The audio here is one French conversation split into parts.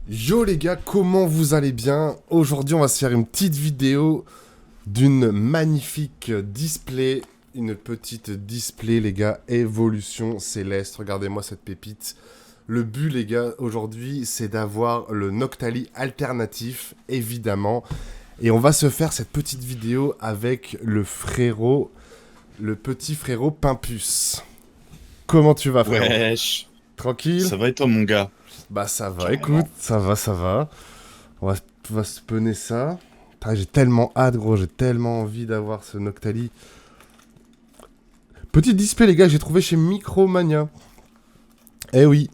Yo les gars, comment vous allez bien? Aujourd'hui on va se faire une petite vidéo d'une magnifique display, une petite display les gars, Évolution Céleste, regardez-moi cette pépite. Le but les gars aujourd'hui c'est d'avoir le Noctali alternatif évidemment, et on va se faire cette petite vidéo avec le frérot, le petit frérot Pimpus. Comment tu vas frérot? Wesh, Tranquille? ça va et toi mon gars? Bah ça va, écoute, Carrément. ça va, ça va. On va se pener ça. Putain, j'ai tellement hâte, gros, j'ai tellement envie d'avoir ce Noctali. Petit display, les gars, j'ai trouvé chez Micromania. Eh oui.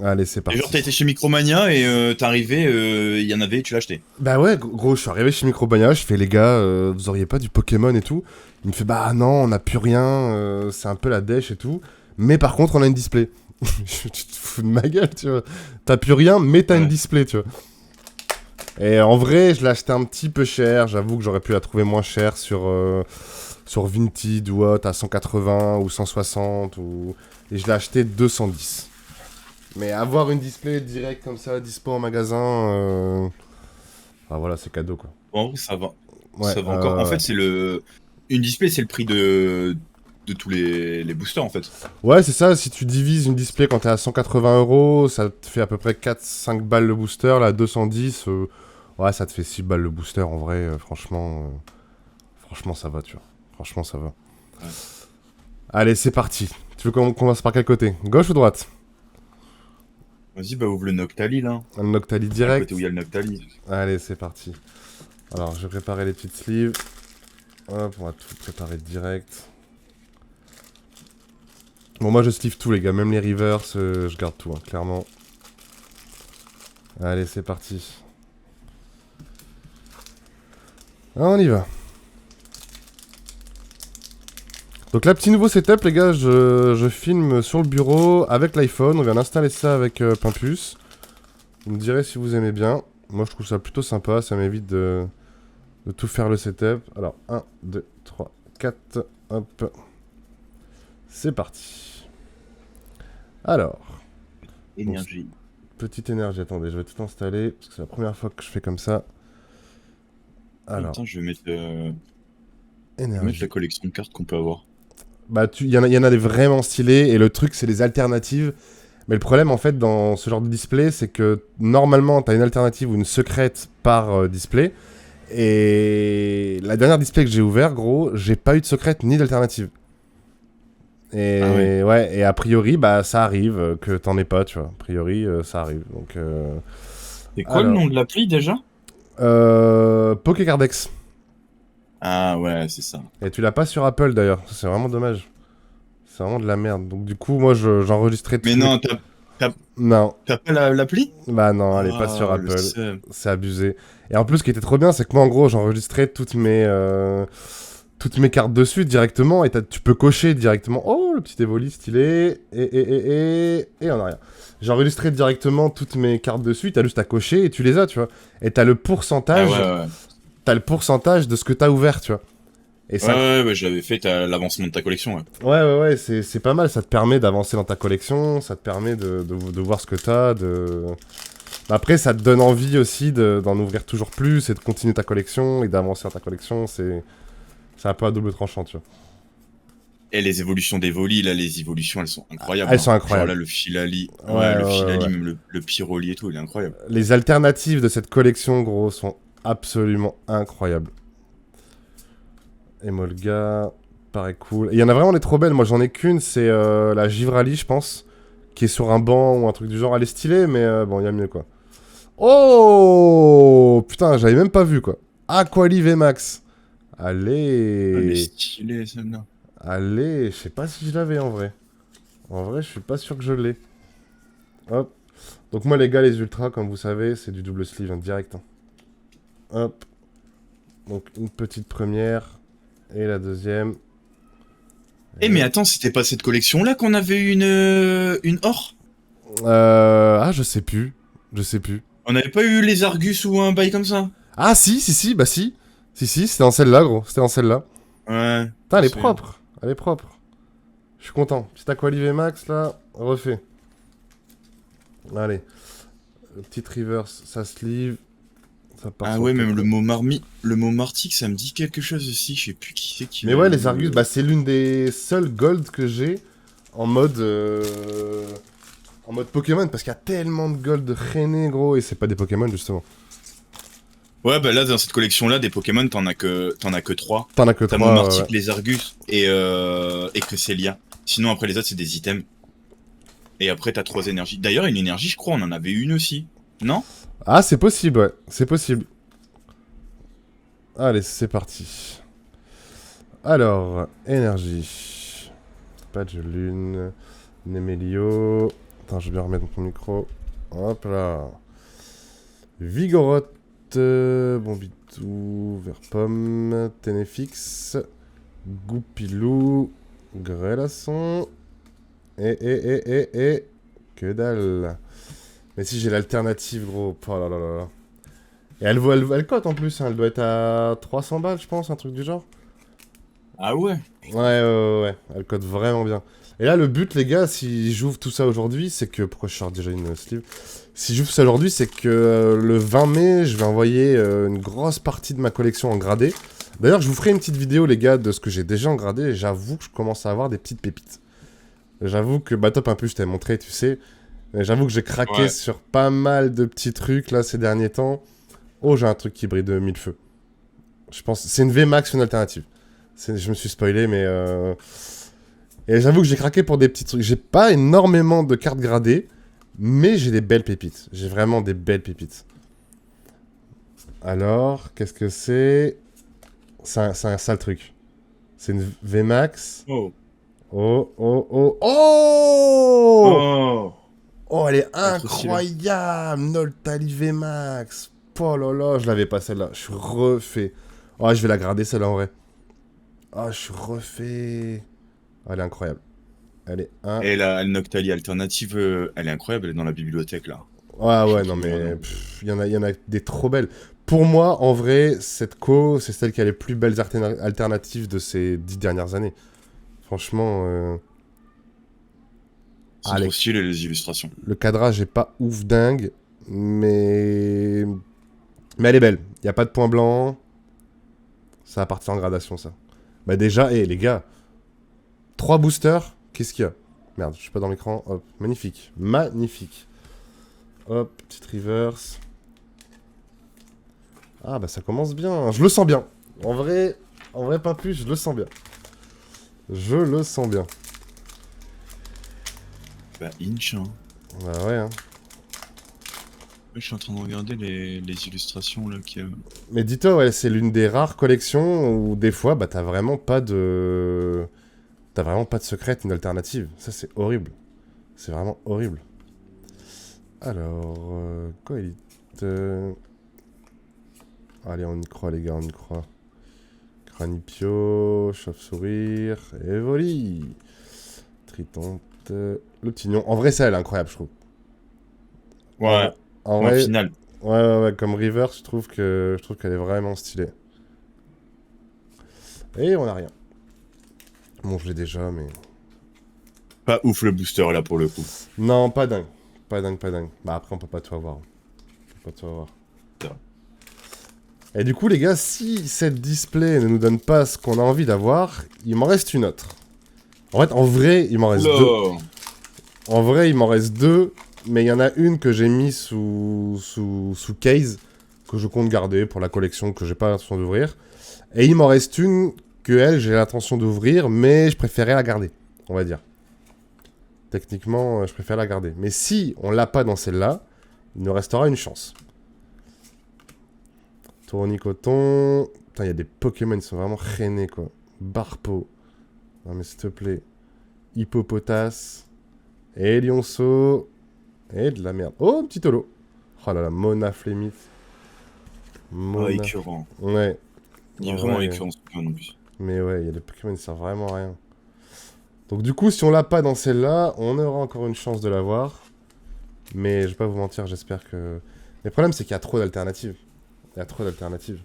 Allez, c'est Et genre t'as parti. été chez Micromania et t'es arrivé, il y en avait et tu l'as acheté. Bah ouais, gros, je suis arrivé chez Micromania, je fais, les gars, vous auriez pas du Pokémon et tout? Il me fait, bah non, on n'a plus rien, c'est un peu la dèche et tout. Mais par contre, on a une display. Tu te fous de ma gueule, tu vois. T'as plus rien, mais t'as une Ouais. display, tu vois. Et en vrai, je l'ai acheté un petit peu cher. J'avoue que j'aurais pu la trouver moins chère sur Vinted ou autre, à 180 ou 160. Et je l'ai acheté 210. Mais avoir une display direct comme ça, dispo en magasin, voilà, c'est cadeau quoi. Bon, en vrai, ça va. Ouais, Ça va encore. En ouais. fait, c'est le. Une display, c'est le prix de tous les boosters en fait. Ouais, c'est ça. Si tu divises une display quand t'es à 180 euros, ça te fait à peu près 4-5 balles le booster. Là, 210, ouais, ça te fait 6 balles le booster en vrai. Franchement, ça va, tu vois. Franchement, ça va. Ouais. Allez, c'est parti. Tu veux qu'on commence par quel côté? Gauche ou droite? Vas-y, bah ouvre le Noctali là. Un Noctali Enfin, le côté où direct. il y a le Noctali. Allez, c'est parti. Alors, je vais préparer les petites sleeves. Hop, on va tout préparer direct. Bon, moi, je sleeve tout, les gars. Même les reverse, je garde tout, hein, clairement. Allez, c'est parti. Ah, on y va. Donc là, petit nouveau setup, les gars. Je filme sur le bureau avec l'iPhone. On vient d'installer ça avec Pimpus. Vous me direz si vous aimez bien. Moi, je trouve ça plutôt sympa. Ça m'évite de tout faire le setup. Alors, 1, 2, 3, 4, hop. C'est parti. Alors, donc, Énergie. petite énergie. Attendez, je vais tout installer, parce que c'est la première fois que je fais comme ça. Alors, Attends, je vais mettre la énergie. collection de cartes qu'on peut avoir. Bah, il y en a des vraiment stylés, et le truc, c'est les alternatives. Mais le problème, en fait, dans ce genre de display, c'est que normalement, t'as une alternative ou une secrète par display. Et la dernière display que j'ai ouvert, gros, j'ai pas eu de secrète ni d'alternative. Ah ouais. Et ouais, et a priori, bah ça arrive que t'en aies pas, tu vois. A priori, ça arrive. Donc, C'est quoi le alors, nom de l'appli déjà? Pokécardex. Ah ouais, c'est ça. Et tu l'as pas sur Apple d'ailleurs. C'est vraiment dommage. C'est vraiment de la merde. Donc du coup, moi, j'enregistrais Mais toutes mes. non, t'as Non, t'as pas l'appli? bah non, elle est pas sur Ah, le Apple. seum. C'est abusé. Et en plus, ce qui était trop bien, c'est que moi, en gros, j'enregistrais toutes mes cartes dessus directement. Et tu peux cocher directement. Oh, le petit Evoli stylé. Et en arrière. J'ai enregistré directement toutes mes cartes dessus. T'as juste à cocher et tu les as, tu vois. Et t'as le Ah ouais, pourcentage. ouais. T'as le pourcentage de ce que t'as ouvert, tu vois. Et Ouais, ça. ouais, ouais, j'avais fait l'avancement de ta collection, ouais. Ouais, c'est pas mal. Ça te permet d'avancer dans ta collection. Ça te permet de voir ce que t'as. Après, ça te donne envie aussi d'en ouvrir toujours plus et de continuer ta collection et d'avancer dans ta collection. C'est un peu à double tranchant, tu vois. Et les évolutions des volis, là, les évolutions, elles sont incroyables, Elles hein. sont Genre là, incroyables. le Filali, Ouais, ouais, le ouais. Filali, même le Pyroli et tout, il est incroyable. Les alternatives de cette collection, gros, sont absolument incroyables. Emolga, paraît cool. Et il y en a vraiment des trop belles. Moi, j'en ai qu'une, c'est la Givrali, je pense, qui est sur un banc ou un truc du genre. Elle est stylée, mais bon, il y a mieux, quoi. Oh putain, j'avais même pas vu, quoi. Aquali VMAX. Ah, elle est Allez. stylée, celle-là. Allez, je sais pas si je l'avais en vrai. En vrai, je suis pas sûr que je l'ai. Hop. Donc moi les gars, les ultras, comme vous savez, c'est du double sleeve, hein, direct, hein. Hop. Donc une petite première. Et la deuxième. Eh, Et mais hop. attends, c'était pas cette collection-là qu'on avait eu une or? Ah, je sais plus. Je sais plus. On n'avait pas eu les Argus ou un bail comme ça? Ah si, bah si. Si, c'était en celle-là, gros. C'était en celle-là. Ouais, Putain, je elle est sais. propre. Elle est propre. Je suis content. Petit Aquali VMAX, là, refait. Allez. Petite reverse, ça sleeve. Ça part Ah sur ouais, le même top. le mot martique, ça me dit quelque chose aussi. Je sais plus qui c'est qui Mais l'a ouais, les eu. Argus, bah, c'est l'une des seules gold que j'ai en mode. En mode Pokémon, parce qu'il y a tellement de gold rené, gros, et c'est pas des Pokémon, justement. Ouais, bah là, dans cette collection-là, des Pokémon, t'en as que 3. T'en as que T'as 3. Momartic, les Argus et Cresselia. Sinon, après les autres, c'est des items. Et après, t'as 3 énergies. D'ailleurs, une énergie, je crois, on en avait une aussi. Non? Ah, c'est possible, ouais, c'est possible. Allez, c'est parti. Alors, énergie. Patch lune. Nemelio. Attends, je vais bien remettre mon micro. Hop là. Vigoroth. Bombitou. Verpomme. Ténéfix. Goupilou. Grelasson. Et. Que dalle. Mais si j'ai l'alternative, gros. Oh là là là là. Et elle cote en plus, hein. Elle doit être à 300 balles, je pense, un truc du genre. Ah ouais. Ouais. Elle cote vraiment bien. Et là, le but, les gars, si j'ouvre tout ça aujourd'hui, c'est que... Pourquoi je sors déjà une sleeve? Si j'ouvre ça aujourd'hui, c'est que le 20 mai, je vais envoyer une grosse partie de ma collection en gradé. D'ailleurs, je vous ferai une petite vidéo, les gars, de ce que j'ai déjà en gradé. Et j'avoue que je commence à avoir des petites pépites. J'avoue que, bah top, un peu, je t'avais montré, tu sais. Mais j'avoue que j'ai craqué Ouais. sur pas mal de petits trucs, là, ces derniers temps. Oh, j'ai un truc qui brille de mille feux. Je pense... C'est une VMAX, une alternative. Je me suis spoilé, mais... Et j'avoue que j'ai craqué pour des petits trucs. J'ai pas énormément de cartes gradées, mais j'ai des belles pépites. J'ai vraiment des belles pépites. Alors, qu'est-ce que c'est? C'est un sale truc. C'est une VMAX. Oh. Oh Oh. Oh, elle est Ah, trop stylé. incroyable! Noltali VMAX. Oh là là, je l'avais pas celle-là. Je suis refait. Oh, je vais la grader celle-là en vrai. Oh, je suis refait. Oh, elle est incroyable. Elle est Et la Noctali alternative, elle est incroyable, elle est dans la bibliothèque là. Je suis ouais, en non, train de regarder mais en plus. il y en a des trop belles. Pour moi, en vrai, cette co, c'est celle qui a les plus belles alternatives de ces 10 dernières années. Franchement, C'est trop allez, stylé les illustrations. le cadrage est pas ouf dingue, mais... Mais elle est belle. Il n'y a pas de point blanc. Ça va partir en gradation, ça. Bah déjà, les gars, 3 boosters, qu'est-ce qu'il y a? Merde, je suis pas dans l'écran. Hop, magnifique. Magnifique. Hop, petite reverse. Ah bah ça commence bien, je le sens bien. En vrai, pas plus, je le sens bien. Je le sens bien. Bah, Inch, hein. Bah ouais, hein. Je suis en train de regarder les illustrations là qui. Mais dis-toi, ouais, c'est l'une des rares collections où des fois, bah t'as vraiment pas de... T'as vraiment pas de secret, une alternative. Ça c'est horrible. C'est vraiment horrible. Alors, Coelite... Allez, on y croit les gars, on y croit. Cranipio, chauve-sourire, Evoli. Tritante, le petit nion. En vrai, ça, elle est incroyable, je trouve. Ouais. En En vrai, finale. ouais, comme River, je trouve qu'elle est vraiment stylée. Et on a rien. Bon, je l'ai déjà, mais... Pas ouf le booster là pour le coup. Non, pas dingue. Pas dingue. Bah après, on peut pas tout avoir. On peut pas tout avoir. Ça. Et du coup, les gars, si cette display ne nous donne pas ce qu'on a envie d'avoir, il m'en reste une autre. En fait, en vrai, il m'en reste deux. Oula. En vrai, il m'en reste deux, mais il y en a une que j'ai mis sous case, que je compte garder pour la collection que j'ai pas l'intention d'ouvrir. Et il m'en reste une que elle, j'ai l'intention d'ouvrir, mais je préférais la garder, on va dire. Techniquement, je préfère la garder. Mais si on l'a pas dans celle-là, il nous restera une chance. Tournicoton. Putain, il y a des Pokémon, ils sont vraiment rainés, quoi. Barpo. Non, mais s'il te plaît. Hippopotas. Et Lionceau. Et de la merde. Oh, petit holo. Oh là là, Mona Flémite. Ah, écœurant. Ouais. Il est En vraiment vrai, écœurant ce Pokémon en plus. Mais ouais, il y a des Pokémon qui servent vraiment à rien. Donc du coup, si on l'a pas dans celle-là, on aura encore une chance de l'avoir. Mais je vais pas vous mentir, j'espère que... Le problème, c'est qu'il y a trop d'alternatives. Il y a trop d'alternatives.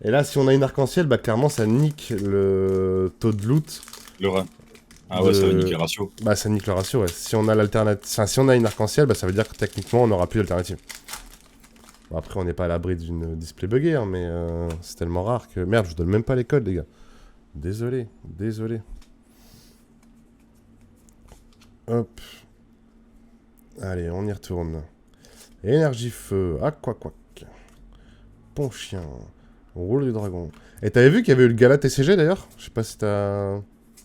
Et là, si on a une arc-en-ciel, bah clairement, ça nique le taux de loot. Le rat. Ah ouais, ça va niquer le ratio. Bah, ça nique le ratio, ouais. Si on a l'alternative... Enfin, si on a une arc-en-ciel, bah, ça veut dire que techniquement, on n'aura plus d'alternative. Bon, après, on n'est pas à l'abri d'une display buggée, hein, mais c'est tellement rare que... Merde, je vous donne même pas les codes, les gars. Désolé, désolé. Hop. Allez, on y retourne. Énergie feu, aqua quack. Pont chien. Roule du dragon. Et t'avais vu qu'il y avait eu le gala TCG d'ailleurs? Je sais pas si t'as...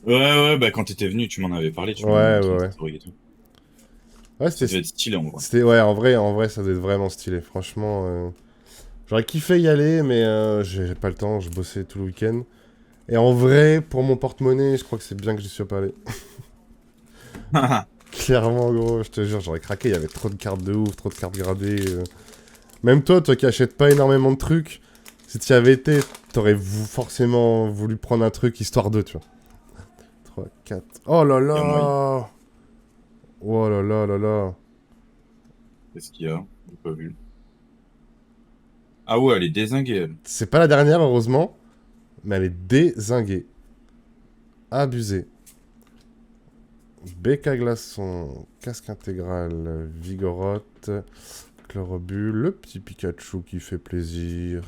Ouais, bah quand t'étais venu, tu m'en avais parlé, tu m'avais Ouais, montré ouais, tes ouais. stories et tout. Ouais, Ça devait être stylé en vrai. c'était... Ouais, en vrai, ça devait être vraiment stylé. Franchement, j'aurais kiffé y aller, mais j'ai pas le temps. Je bossais tout le week-end. Et en vrai, pour mon porte-monnaie, je crois que c'est bien que j'y sois pas allé. Clairement, gros, je te jure, j'aurais craqué. Il y avait trop de cartes de ouf, trop de cartes gradées. Même toi qui achètes pas énormément de trucs, si tu y avais été, t'aurais forcément voulu prendre un truc histoire de, tu vois. 3, 4... Oh là Y a moyen. là! Oh là là là là! Qu'est-ce qu'il y a? J'ai pas vu. Ah ouais, elle est dézinguée, elle. C'est pas la dernière, heureusement, mais elle est dézinguée. Abusée. Bec à glaçon, casque intégral, vigorotte, chlorobule, le petit Pikachu qui fait plaisir,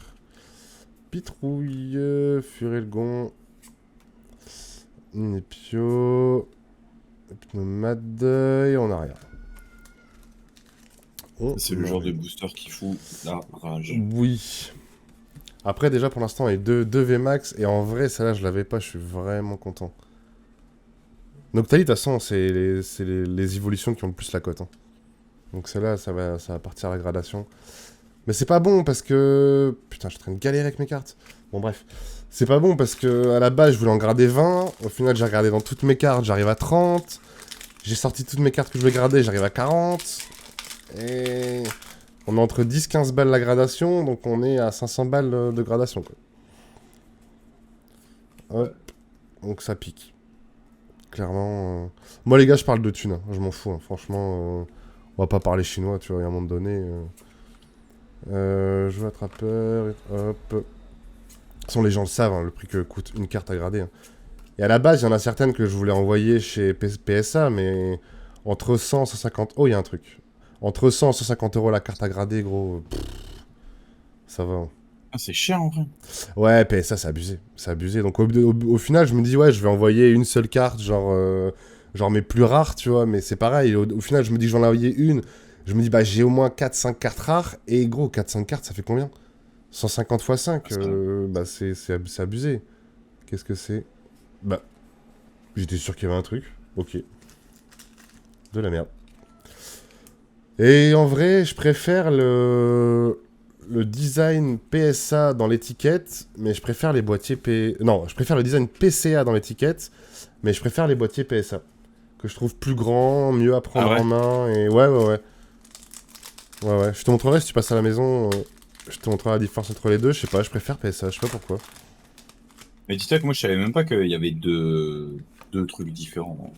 pitrouille, furelgon, Népio, pneumade, et on a rien. C'est le genre de booster qui fout la rage. Oui. Après, déjà, pour l'instant, il y a deux VMAX, et en vrai, celle-là, je l'avais pas, je suis vraiment content. Noctali, de toute façon, c'est les évolutions qui ont le plus la cote. Hein. Donc celle-là, ça va partir à la gradation. Mais c'est pas bon parce que... Putain, je suis en train de galérer avec mes cartes. Bon, bref. C'est pas bon parce que à la base, je voulais en grader 20. Au final, j'ai regardé dans toutes mes cartes, j'arrive à 30. J'ai sorti toutes mes cartes que je voulais grader, j'arrive à 40. Et... On est entre 10-15 balles la gradation, donc on est à 500 balles de gradation, quoi. Hop. Donc ça pique. Clairement... Moi, les gars, je parle de thunes. Hein. Je m'en fous, hein. Franchement... On va pas parler chinois, tu vois, à un moment donné... Jeu attrapeur, hop. De toute façon, les gens le savent, hein, le prix que coûte une carte à grader. Hein. Et à la base, il y en a certaines que je voulais envoyer chez PSA, mais entre 100 et 150... Oh, il y a un truc. Entre 100 et 150 euros la carte à grader, gros. Ça va. Hein. Ah, c'est cher en vrai. Ouais, PSA, c'est abusé. C'est abusé. Donc au final, je me dis, ouais, je vais envoyer une seule carte, genre mes plus rares, tu vois. Mais c'est pareil. Au final, je me dis que j'en ai envoyé une. Je me dis, bah, j'ai au moins 4-5 cartes rares. Et gros, 4-5 cartes, ça fait combien? 150 x 5, bah, c'est abusé. Qu'est-ce que c'est? Bah, j'étais sûr qu'il y avait un truc. Ok. De la merde. Et en vrai, je préfère le design PSA dans l'étiquette, mais je préfère les boîtiers Non, je préfère le design PCA dans l'étiquette, mais je préfère les boîtiers PSA. Que je trouve plus grand, mieux à prendre en main, et ouais. Ouais, ouais. Je te montrerai si tu passes à la maison, je te montrerai la différence entre les deux, je sais pas, je préfère PSA, je sais pas pourquoi. Mais dis-toi que moi je savais même pas qu'il y avait deux trucs différents.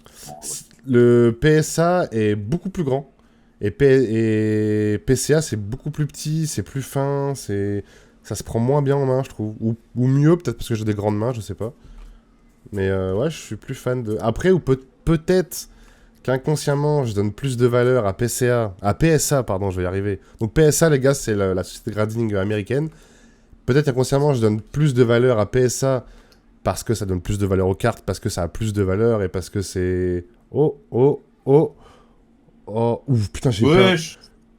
Le PSA est beaucoup plus grand. Et PCA, c'est beaucoup plus petit, c'est plus fin, ça se prend moins bien en main, je trouve. Ou mieux, peut-être parce que j'ai des grandes mains, je sais pas. Mais ouais, je suis plus fan de... Après, ou peut-être qu'inconsciemment, je donne plus de valeur à PCA... À PSA, pardon, je vais y arriver. Donc PSA, les gars, c'est la société de grading américaine. Peut-être inconsciemment, je donne plus de valeur à PSA parce que ça donne plus de valeur aux cartes, parce que ça a plus de valeur et parce que c'est... Oh, ouf, putain, j'ai peur.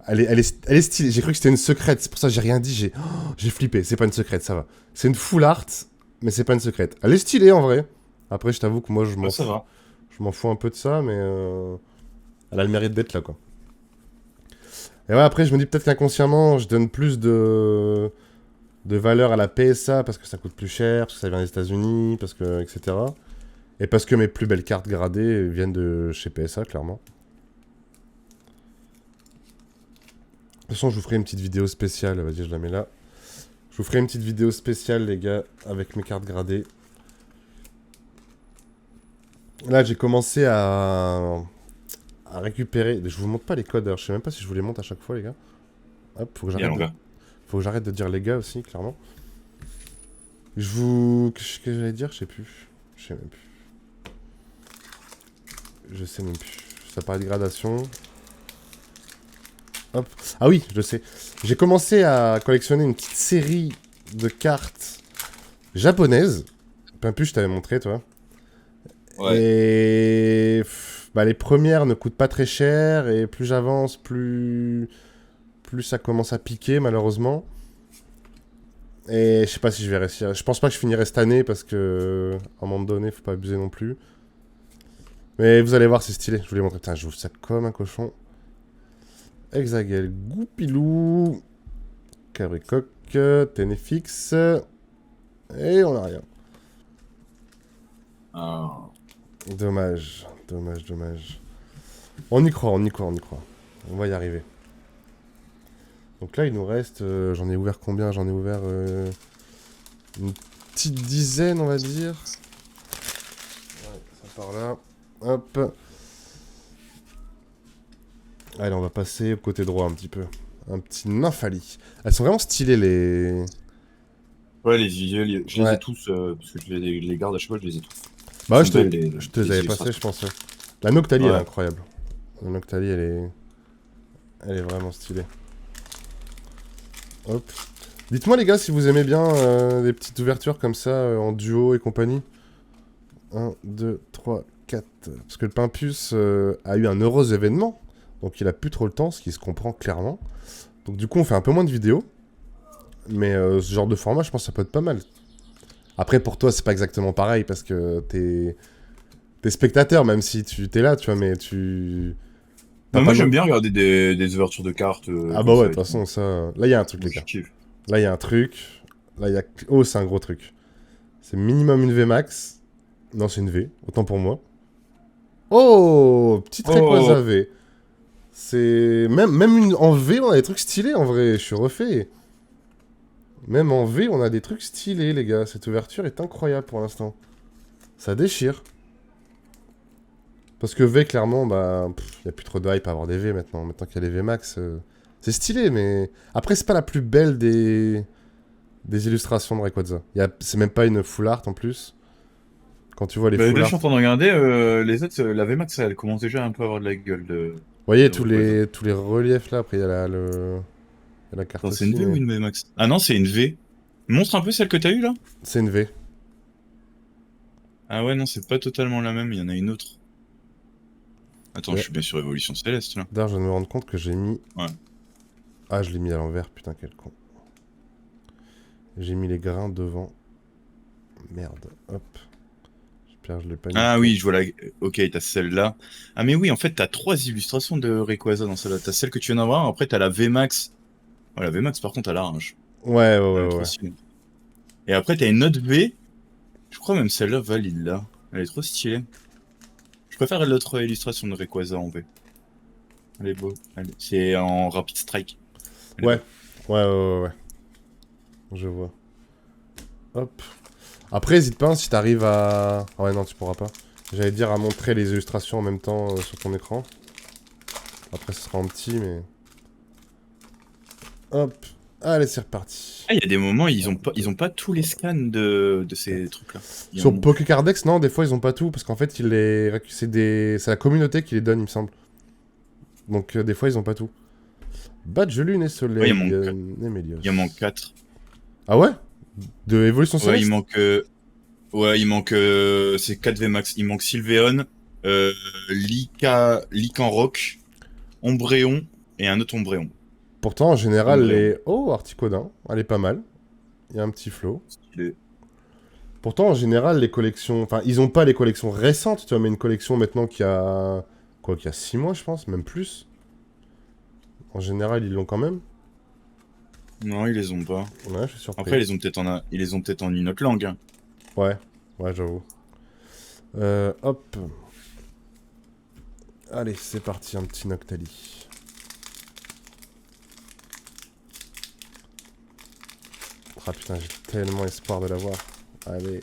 Elle est stylée. J'ai cru que c'était une secrète. C'est pour ça que j'ai rien dit. J'ai flippé. C'est pas une secrète, ça va. C'est une full art, mais c'est pas une secrète. Elle est stylée en vrai. Après, je t'avoue que moi, je m'en fous. Je m'en fous un peu de ça, mais elle a le mérite d'être là, quoi. Et ouais, après, je me dis peut-être qu'inconsciemment, je donne plus de valeur à la PSA parce que ça coûte plus cher, parce que ça vient des États-Unis, parce que etc. Et parce que mes plus belles cartes gradées viennent de chez PSA, clairement. De toute façon, je vous ferai une petite vidéo spéciale. Vas-y, je la mets là. Je vous ferai une petite vidéo spéciale, les gars, avec mes cartes gradées. Là, j'ai commencé à récupérer... Je vous montre pas les codes, d'ailleurs. Je sais même pas si je vous les montre à chaque fois, les gars. Hop, faut que j'arrête de dire les gars aussi, clairement. Qu'est-ce que j'allais dire? Je sais plus. Je sais même plus. Je sais même plus. Ça paraît de gradation. Hop. Ah oui, je sais. J'ai commencé à collectionner une petite série de cartes japonaises. Pimpus, je t'avais montré, toi. Ouais. Et bah, les premières ne coûtent pas très cher. Et plus j'avance, plus ça commence à piquer, malheureusement. Et je sais pas si je vais réussir. Je pense pas que je finirai cette année parce que à un moment donné, faut pas abuser non plus. Mais vous allez voir, c'est stylé. Je vous l'ai montré. Putain, j'ouvre ça comme un cochon. Hexagel, Goupilou, Cabricoque, Ténéfix. Et on a rien. Ah. Dommage, dommage, dommage. On y croit, on y croit, on y croit. On va y arriver. Donc là, il nous reste... j'en ai ouvert combien? J'en ai ouvert une petite dizaine, on va dire. Ouais, ça part là. Hop. Allez, on va passer au côté droit un petit peu. Un petit Nymphalie. Elles sont vraiment stylées, les... Ouais, les visuels, je les ai Ouais. tous, parce que je les garde à chaque fois, je les ai tous. Bah Ils ouais, sont belles, les, je te les les avais passés, je illustrations. pense. Ouais. La Noctalie, elle est Ouais. incroyable. La Noctalie, elle est vraiment stylée. Hop. Dites-moi, les gars, si vous aimez bien des petites ouvertures comme ça, en duo et compagnie. 1, 2, 3, 4. Parce que le Pimpus a eu un heureux événement. Donc il a plus trop le temps, ce qui se comprend clairement. Donc du coup, on fait un peu moins de vidéos. Mais ce genre de format, je pense que ça peut être pas mal. Après, pour toi, c'est pas exactement pareil parce que t'es spectateur, même si tu t'es là, tu vois, mais tu... T'as Mais pas moi, le... j'aime bien regarder des ouvertures de cartes Ah bah comme ouais, de ça toute et tout. façon, ça... Là, il y a un truc, Moi, les je gars. kiffe. Là, il y a un truc. Là, il y a... Oh, c'est un gros truc. C'est minimum une VMAX. Non, c'est une V. Autant pour moi. Oh, petite Oh! Rayquaza V. C'est... Même en V, on a des trucs stylés, en vrai. Je suis refait. Même en V, on a des trucs stylés, les gars. Cette ouverture est incroyable pour l'instant. Ça déchire. Parce que V, clairement, bah... Il n'y a plus trop de hype à avoir des V maintenant. Maintenant qu'il y a les VMAX... C'est stylé, mais... Après, c'est pas la plus belle des illustrations de Rayquaza. C'est même pas une full art, en plus. Quand tu vois les Bah, là, full je art... suis en train de regarder, les autres, la VMAX, elle commence déjà un peu à avoir de la gueule Vous voyez de Rayquaza. tous les reliefs là, après il y a il y a la carte Attends, c'est une aussi, V ou mais une VMAX? Ah non, c'est une V. Montre un peu celle que t'as eue, là? c'est une V. Ah ouais, non, c'est pas totalement la même, il y en a une autre. Attends, je Et suis bien sur Évolution Céleste, là. d'ailleurs, je viens de me rendre compte que j'ai mis... Ouais. Ah, je l'ai mis à l'envers, putain, quel con. J'ai mis les grains devant. Merde, hop. J'espère que je l'ai pas Ah niqué. oui, je vois la... Ok, t'as celle-là. Ah mais oui, en fait, t'as trois illustrations de Rayquaza dans celle-là. T'as celle que tu viens d'avoir, après t'as la VMAX. Ouais, la VMAX, par contre, elle arrache. Ouais, ouais, Elle est ouais, trop ouais. stylée. Et après, t'as une autre V. Je crois même celle-là valide, là. Elle est trop stylée. Je préfère l'autre illustration de Rayquaza en V. Elle est beau. C'est en Rapid Strike. Elle est Ouais, belle. ouais, ouais, ouais, ouais. Je vois. Hop. Après, hésite pas, hein, si t'arrives à... Ah ouais, non, tu pourras pas. J'allais dire à montrer les illustrations en même temps sur ton écran. Après, ce sera en petit, mais... Hop. Allez, c'est reparti. Ah, il y a des moments, ils 1, ont pas, 2, ils ont pas tous les scans de ces 4. trucs-là. Il en Sur manque. Pokécardex, non, des fois ils ont pas tout, parce qu'en fait, c'est la communauté qui les donne, il me semble. Donc, des fois, ils ont pas tout. Badge, Lune et Ouais, Soleil, Némélios. il en manque 4. Ah ouais? De Évolution Ouais, il Céleste? manque. Ouais, il manque. C'est 4 VMAX. Il manque Sylveon, Lycanroc, Ombréon et un autre Ombréon. Pourtant, en général, Ombréon. les... Oh, Articodin, elle est pas mal. Il y a un petit flow. Stylé. Pourtant, en général, les collections... Enfin, ils ont pas les collections récentes, tu vois, mais une collection maintenant qui a... Quoi, qui a 6 mois, je pense, même plus. En général, ils l'ont quand même. Non, ils les ont pas. Ouais, je suis Après, surpris. ils les ont peut-être en une autre langue, hein. Ouais, ouais, j'avoue. Hop. Allez, c'est parti, un petit Noctali. Ah putain, j'ai tellement espoir de l'avoir. Allez.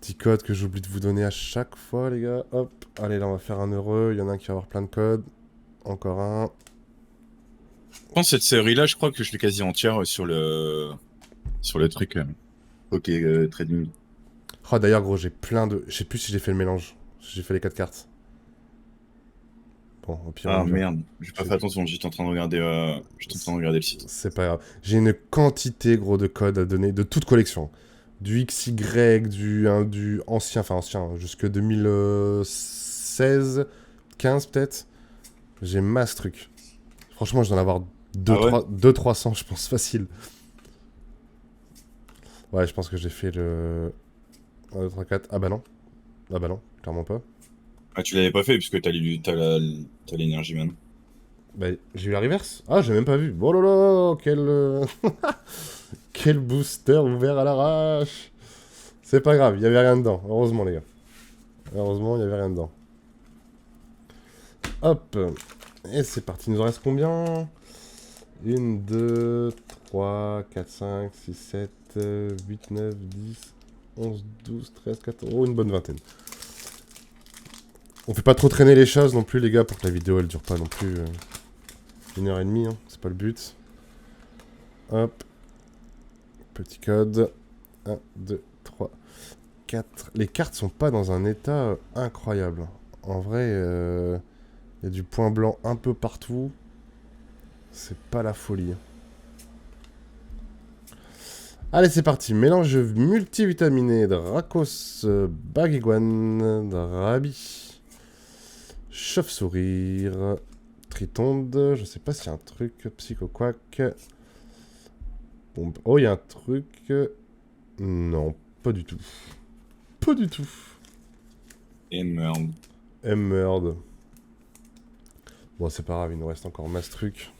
Petit code que j'oublie de vous donner à chaque fois, les gars. Hop. Allez, là, on va faire un heureux. Il y en a un qui va avoir plein de codes. Encore un. Je pense que cette série-là, je crois que je l'ai quasi entière sur le truc. Ok, Trading. Oh, d'ailleurs, gros, j'ai plein de... Je sais plus si j'ai fait le mélange. Si j'ai fait les 4 cartes. Bon, au pire, Ah on y va. merde, j'ai pas fait attention, j'étais en train de regarder, j'étais en train de regarder le site. C'est pas grave. J'ai une quantité, gros, de codes à donner, de toute collection. Du XY, du ancien, enfin ancien, jusque 2016, 15 peut-être. J'ai masse truc. Franchement, je dois en avoir Ah ouais? 300, je pense, facile. Ouais, je pense que j'ai fait le... 1, 2, 3, 4. Ah bah non. Ah bah non, clairement pas. Ah, tu l'avais pas fait puisque t'as l'énergie maintenant. Bah, j'ai eu la reverse. Ah, j'ai même pas vu. Oh là là, quel... quel booster ouvert à l'arrache. C'est pas grave, il y avait rien dedans. Heureusement, les gars. Heureusement, il y avait rien dedans. Hop. Et c'est parti. Il nous en reste combien? 1, 2, 3, 4, 5, 6, 7, 8, 9, 10, 11, 12, 13, 14... Oh, une bonne vingtaine. On fait pas trop traîner les choses non plus, les gars, pour que la vidéo, elle dure pas non plus 1h30. Hein. C'est pas le but. Hop. Petit code. 1, 2, 3, 4. Les cartes sont pas dans un état incroyable. En vrai, il y a du point blanc un peu partout. C'est pas la folie. Allez, c'est parti. Mélange multivitaminé Dracos, Baguiguane, Drabi, Chauve-sourire, Tritonde. Je sais pas s'il y a un truc. Psychoquack. Bon, oh, il y a un truc. Non, pas du tout. Pas du tout. Et merde. Eh merde. Bon, c'est pas grave, il nous reste encore masse truc.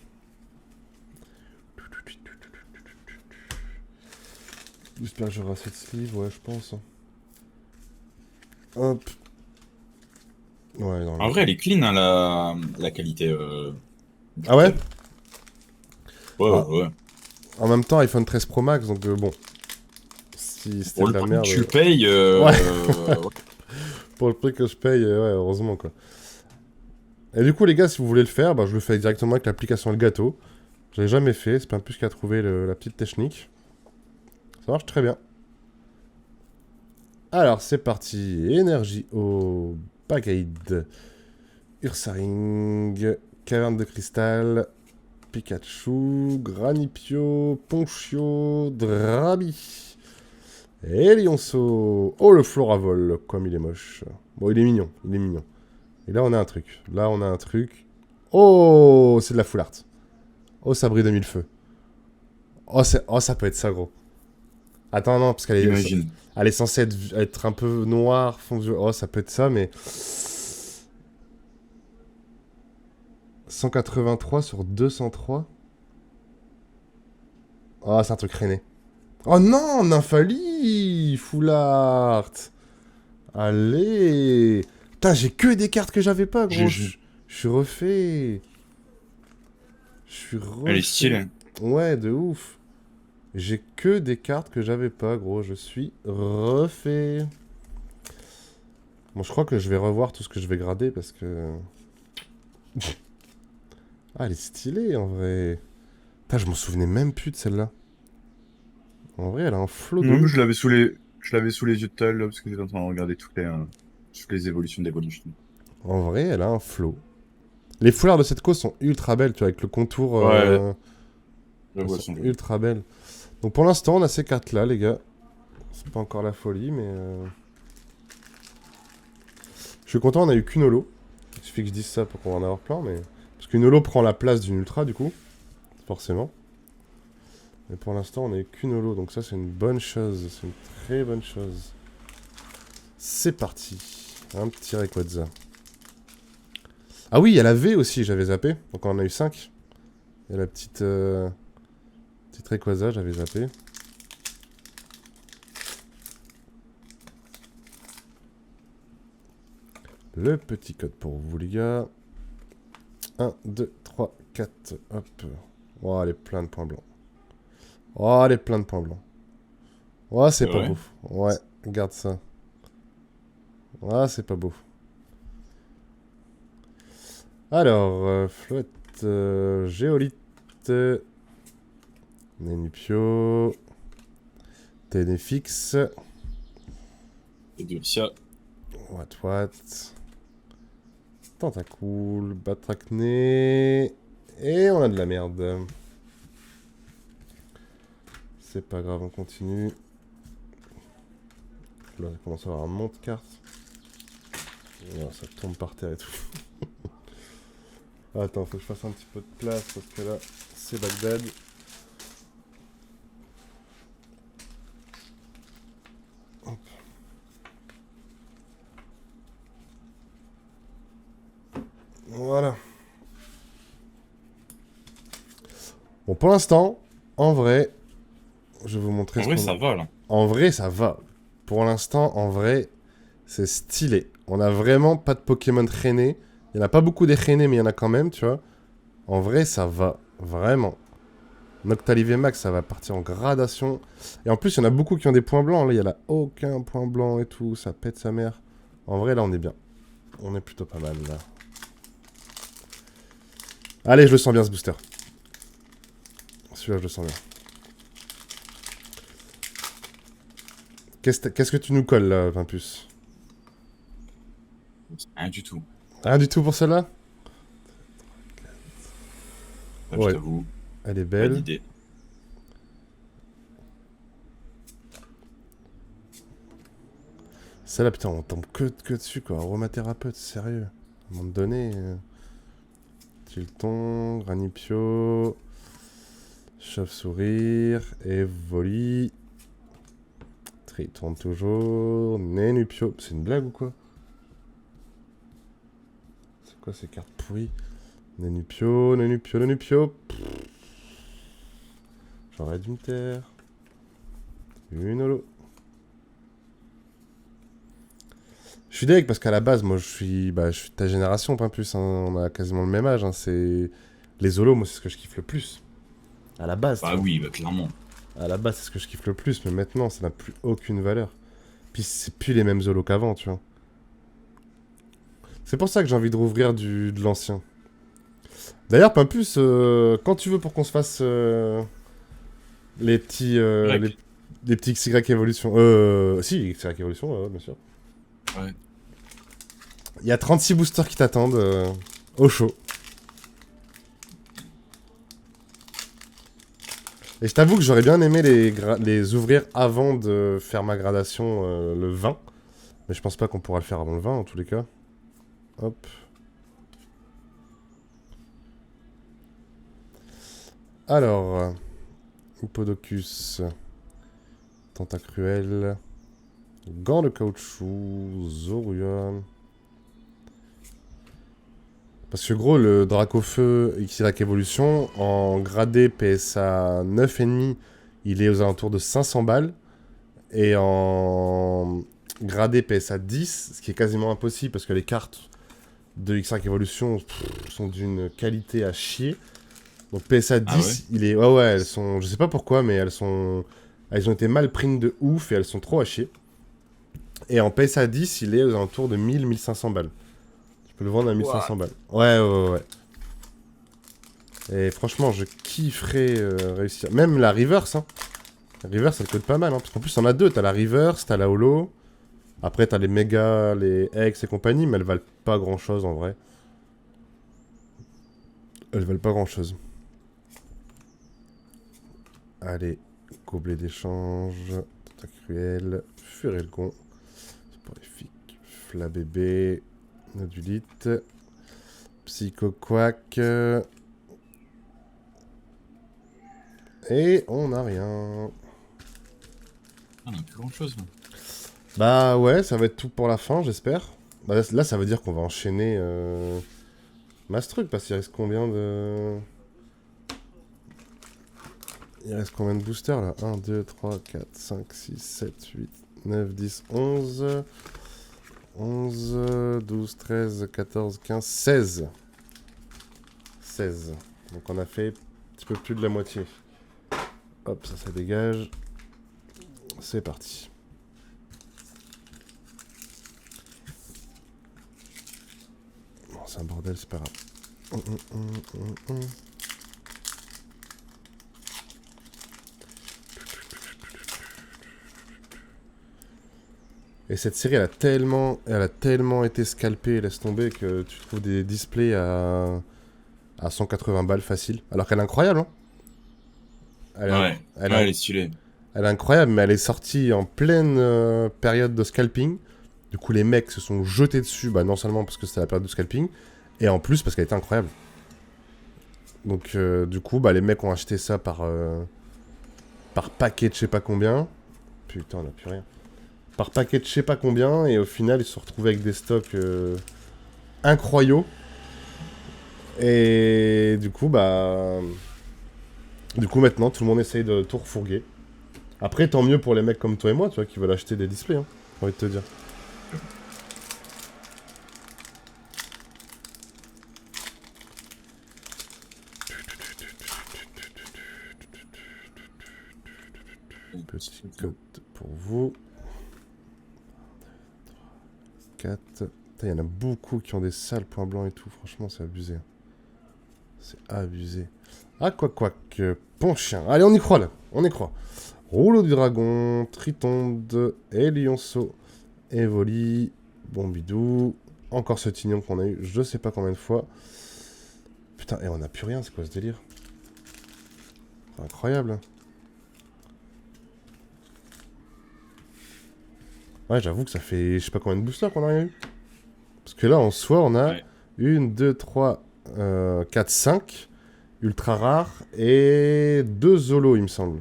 J'espère que j'aurai assez de sleeve, ouais, je pense. Hop. Ouais, non, En vrai, elle est clean, hein, la qualité du Ah ouais? trade. Ouais, Ah, ouais. en même temps, iPhone 13 Pro Max, donc bon. Si c'était Pour de le la prix merde. que tu payes, Ouais. ouais. Pour le prix que je paye, ouais, heureusement, quoi. Et du coup, les gars, si vous voulez le faire, bah, je le fais directement avec l'application Elgato. Je l'ai jamais fait, c'est pas un plus qu'à trouver la petite technique. Ça marche très bien. Alors, c'est parti. Énergie au Bagade. Ursaring. Caverne de cristal. Pikachu. Granipio. Ponchio. Drabi. Et Lionceau. Oh, le Floravol, comme il est moche. Bon, il est mignon, il est mignon. Et là, on a un truc. Là, on a un truc. Oh, c'est de la full art. Oh, ça brille de mille feux. Oh, ça peut être ça, gros. Attends, non, parce J'imagine. elle est censée être un peu noire, fondue. Oh, ça peut être ça, mais... 183 sur 203. Oh, c'est un truc rené. Oh non, Nymphalie Full art. Allez. Putain, j'ai que des cartes que j'avais pas, gros. Je suis refait. Je suis Elle est refait. stylée. Ouais, de ouf. J'ai que des cartes que j'avais pas, gros. Je suis refait. Bon, je crois que je vais revoir tout ce que je vais grader parce que... Ah, elle est stylée, en vrai. Putain, je m'en souvenais même plus de celle-là. En vrai, elle a un flot de Moi, ouf. je l'avais sous les yeux tout à l'heure parce que j'étais en train de regarder toutes les évolutions d'Evolution. En vrai, elle a un flot. Les foulards de cette cause sont ultra belles, tu vois, avec le contour... Ouais, je elles vois sont son jeu. ultra belles. Donc pour l'instant, on a ces cartes-là, les gars. C'est pas encore la folie, mais... Je suis content, on a eu qu'une holo. Il suffit que je dise ça pour qu'on va en avoir plein, mais... Parce qu'une holo prend la place d'une ultra, du coup. Forcément. Mais pour l'instant, on a eu qu'une holo, donc ça, c'est une bonne chose. C'est une très bonne chose. C'est parti. Un petit Rayquaza. Ah oui, il y a la V aussi, j'avais zappé. Donc on en a eu 5. Il y a la petite... petite Rayquaza, j'avais zappé. Le petit code pour vous, les gars. 1, 2, 3, 4. Hop. Oh, elle est plein de points blancs. Oh, elle est plein de points blancs. Oh, c'est C'est pas vrai? beau. Ouais, regarde ça. Ah, c'est pas beau. Alors, flotte, géolite, Nenupio, Ténéfix, Et Durcia. What. Tentacool, batracné. Et on a de la merde. C'est pas grave, on continue. Là, on commence à avoir un monte-carte. Ça tombe par terre et tout. Attends, faut que je fasse un petit peu de place parce que là, c'est Bagdad. Hop. Voilà. Bon, pour l'instant, en vrai, je vais vous montrer En vrai, ça va là. En vrai, ça va. Pour l'instant, en vrai, c'est stylé. On a vraiment pas de Pokémon traînés. Il n'y en a pas beaucoup des traînés, mais il y en a quand même, tu vois. En vrai, ça va. Vraiment. Noctalive Max, ça va partir en gradation. Et en plus, il y en a beaucoup qui ont des points blancs. Là, il y a là aucun point blanc et tout. Ça pète sa mère. En vrai, là, on est bien. On est plutôt pas mal, là. Allez, je le sens bien, ce booster. Celui-là, je le sens bien. Qu'est-ce que tu nous colles, là, Pimpus? Rien du tout. Rien du tout pour celle-là? Là, Ouais, je t'avoue, elle est pas belle. d'idée. Celle-là, putain, on tombe que dessus, quoi. Aromathérapeute, sérieux. À un moment donné... Tilton, Granipio... Chauve-sourire, Evoli... Triton toujours... Nenupio... C'est une blague ou quoi? C'est quoi ces cartes pourries? Nenupio... J'aurais dû me taire. Une holo. Je suis deg parce qu'à la base, moi, je suis de ta génération, pas plus. Hein. On a quasiment le même âge. Hein. C'est les holos, moi, c'est ce que je kiffe le plus. À la base. Bah oui, bah clairement. À la base, c'est ce que je kiffe le plus, mais maintenant, ça n'a plus aucune valeur. Puis c'est plus les mêmes holos qu'avant, tu vois. C'est pour ça que j'ai envie de rouvrir de l'ancien. D'ailleurs, Pimpus, quand tu veux pour qu'on se fasse les petits les petits XY Evolution. Si, XY Evolution, bien sûr. Ouais. Il y a 36 boosters qui t'attendent au chaud. Et je t'avoue que j'aurais bien aimé les ouvrir avant de faire ma gradation le 20. Mais je pense pas qu'on pourra le faire avant le 20 en tous les cas. Hop. Alors, Hippodocus, Tentacruel, Gant de caoutchouc, Zoruion. Parce que gros, le Dracofeu XY Evolution, en gradé PSA 9,5, il est aux alentours de 500 balles. Et en gradé PSA 10, ce qui est quasiment impossible parce que les cartes de XY Evolution sont d'une qualité à chier. Donc PSA 10, Ah ouais il est... Ouais, elles sont... Je sais pas pourquoi, mais elles sont... Elles ont été mal print de ouf et elles sont trop à chier. Et en PSA 10, il est aux alentours de 1000-1500 balles. Tu peux le vendre à 1500 balles. Ouais. Et franchement, je kifferais réussir. Même la reverse, hein. La reverse, elle coûte pas mal, hein. Parce qu'en plus, t'en as deux. T'as la reverse, t'as la holo. Après, t'as les méga, les X et compagnie, mais elles valent pas grand chose en vrai. Elles valent pas grand chose. Allez, gobelet d'échange, Tentacruel, Furelgon, Sporifique, Flabébé, Nodulite, Psychoquack. Et on n'a rien. On a plus grand chose là. Bah ouais, ça va être tout pour la fin, j'espère. Bah, là, ça veut dire qu'on va enchaîner Mastruc, parce qu'il reste combien de... Il reste combien de boosters là? 1, 2, 3, 4, 5, 6, 7, 8, 9, 10, 11... 11, 12, 13, 14, 15, 16. 16. Donc on a fait un petit peu plus de la moitié. Hop, ça dégage. C'est parti. Bon, c'est un bordel, c'est pas grave. Et cette série, elle a tellement été scalpée, laisse tomber, que tu trouves des displays à 180 balles facile. Alors qu'elle est incroyable, hein. Elle est, inc- Ouais, elle est ouais, inc- elle est stylée. elle est incroyable, mais elle est sortie en pleine période de scalping. Du coup, les mecs se sont jetés dessus, bah, non seulement parce que c'était la période de scalping, et en plus parce qu'elle était incroyable. Donc, du coup, bah, les mecs ont acheté ça par paquet de je sais pas combien. Putain, on a plus rien. Par paquet de je sais pas combien, et au final, ils se sont retrouvés avec des stocks incroyaux. Et du coup, bah. Du coup, maintenant, tout le monde essaye de tout refourguer. Après, tant mieux pour les mecs comme toi et moi, tu vois, qui veulent acheter des displays, hein, j'ai envie de te dire. Petit code pour vous. 4. Il y en a beaucoup qui ont des sales points blancs et tout. Franchement, c'est abusé. C'est abusé. Ah, quoi. Bon chien. Allez, on y croit, là. On y croit. Rouleau du dragon, Tritonde, et Lionceau, Evoli, Bombidou. Encore ce tignon qu'on a eu je sais pas combien de fois. Putain, et on n'a plus rien, c'est quoi ce délire? C'est incroyable. Ouais, j'avoue que ça fait je sais pas combien de boosters qu'on a eu. Parce que là, en soi, on a Ouais. 1, 2, 3, 4, 5 ultra rares et 2 Zolo, il me semble.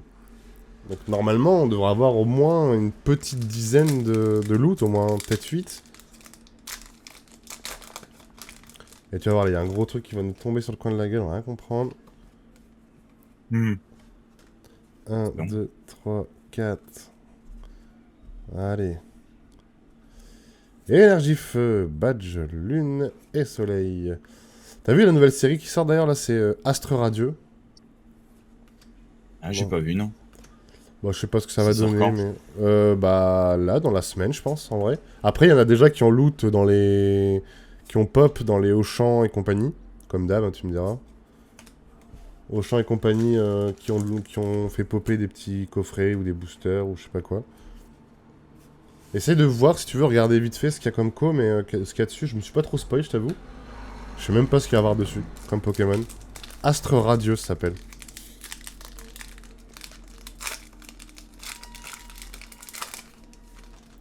Donc normalement, on devrait avoir au moins une petite dizaine de loot, au moins peut-être 8. Et tu vas voir, il y a un gros truc qui va nous tomber sur le coin de la gueule, on va rien comprendre. Hmm. 1, Non. 2, 3, 4. Allez. Énergie feu, badge, lune et soleil. T'as vu la nouvelle série qui sort d'ailleurs là, c'est Astre Radieux. Ah, j'ai Bon. pas vu, non. Bon, je sais pas ce que ça Ça va sort donner, quand? mais... bah, là, dans la semaine, je pense, en vrai. Après, il y en a déjà qui ont loot dans les... qui ont pop dans les Auchan et compagnie. Comme d'hab, hein, tu me diras. Auchan et compagnie qui ont fait popper des petits coffrets ou des boosters ou je sais pas quoi. Essaye de voir, si tu veux, regarder vite fait ce qu'il y a comme co, mais ce qu'il y a dessus, je me suis pas trop spoil, je t'avoue. Je sais même pas ce qu'il y a à voir dessus, comme Pokémon. Astre Radieux, ça s'appelle.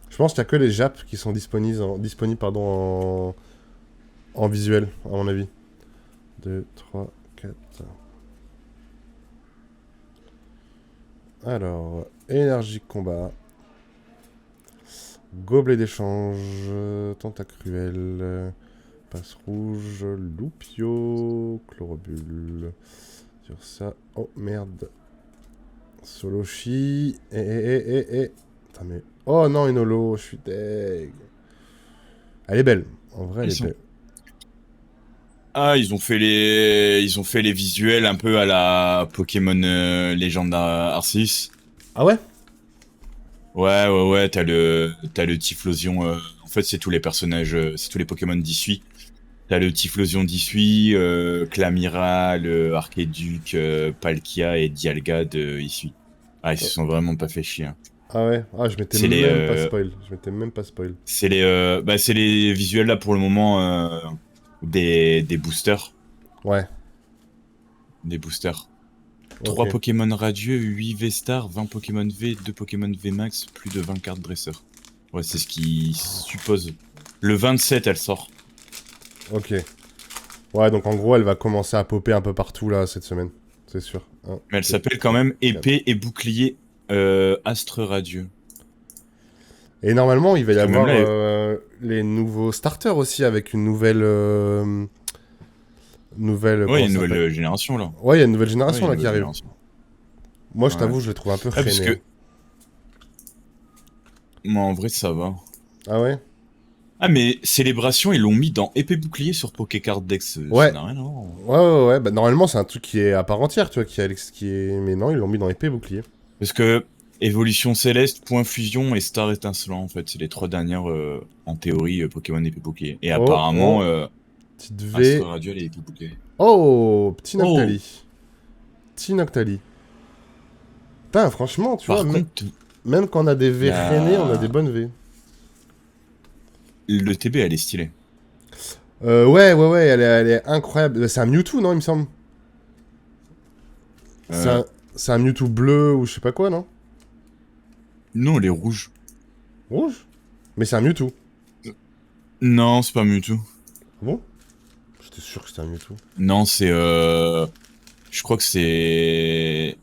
Je pense qu'il y a que les Japs qui sont disponibles en visuel, à mon avis. 2, 3, 4. Alors, énergie combat. Gobelet d'échange. Tentacruel. Passe rouge. Loupio. Chlorobule. Sur ça. Oh merde. Soloshi. Putain, mais. Oh non, une holo. Je suis deg. Elle est belle. En vrai, elle est belle. Ah, ils ont fait les visuels un peu à la Pokémon Légende Arceus. Ah ouais? Ouais, t'as le Typhlosion. En fait, c'est tous les personnages, c'est tous les Pokémon d'Issui. T'as le Typhlosion d'Issui, Clamira, le Archiduc, Palkia et Dialga d'Issui. Ah, ils se sont vraiment pas fait chier, hein. Ah ouais? Ah, je m'étais C'est les, même pas spoil. Je m'étais même pas spoil. c'est les visuels là pour le moment des boosters. Ouais. Des boosters. Ok. 3 Pokémon radieux, 8 V-Star, 20 Pokémon V, 2 Pokémon V-Max, plus de 20 cartes dresseurs. Ouais, c'est ce qui suppose. Le 27, elle sort. Ok. Ouais, donc en gros, elle va commencer à popper un peu partout là cette semaine. C'est sûr. Mais elle s'appelle quand même Épée et Bouclier Astre Radieux. Et normalement, il va y Parce que même avoir là, les nouveaux starters aussi avec une nouvelle. ouais, il y Comment a une ça s'appelle? nouvelle génération là. Ouais, il y a une nouvelle Ouais, il y a génération une là qui nouvelle arrive. génération. Moi, je Ouais. t'avoue, je les trouve un peu Ah, parce freinés. que. Moi, en vrai, ça va. Ah ouais? Ah, mais Célébration, ils l'ont mis dans Épée Bouclier sur Pokécard Dex. Ouais. Ça n'a rien à voir. Ouais. Bah, normalement, c'est un truc qui est à part entière, tu vois, qui est. Mais non, ils l'ont mis dans épée bouclier. Parce que Évolution Céleste, Point Fusion et Star Étincelant, en fait, c'est les 3 dernières, en théorie, Pokémon Épée Bouclier. Et apparemment, Petite Astre V. Radio, elle est Épée Bouclier. Oh, petit Oh. Noctali. Petit Noctali. Putain, franchement, tu Par vois, contre, même quand on a des V y a- freinés, on a des bonnes V. le TB, elle est stylée. Ouais, elle est incroyable. C'est un Mewtwo, non, il me semble. C'est Euh, un, c'est un Mewtwo bleu ou je sais pas quoi, non? non, elle est rouge. Rouge? Mais c'est un Mewtwo. Non, c'est pas Mewtwo. Bon? J'étais sûr que c'était un Mewtwo. Non, c'est je crois que c'est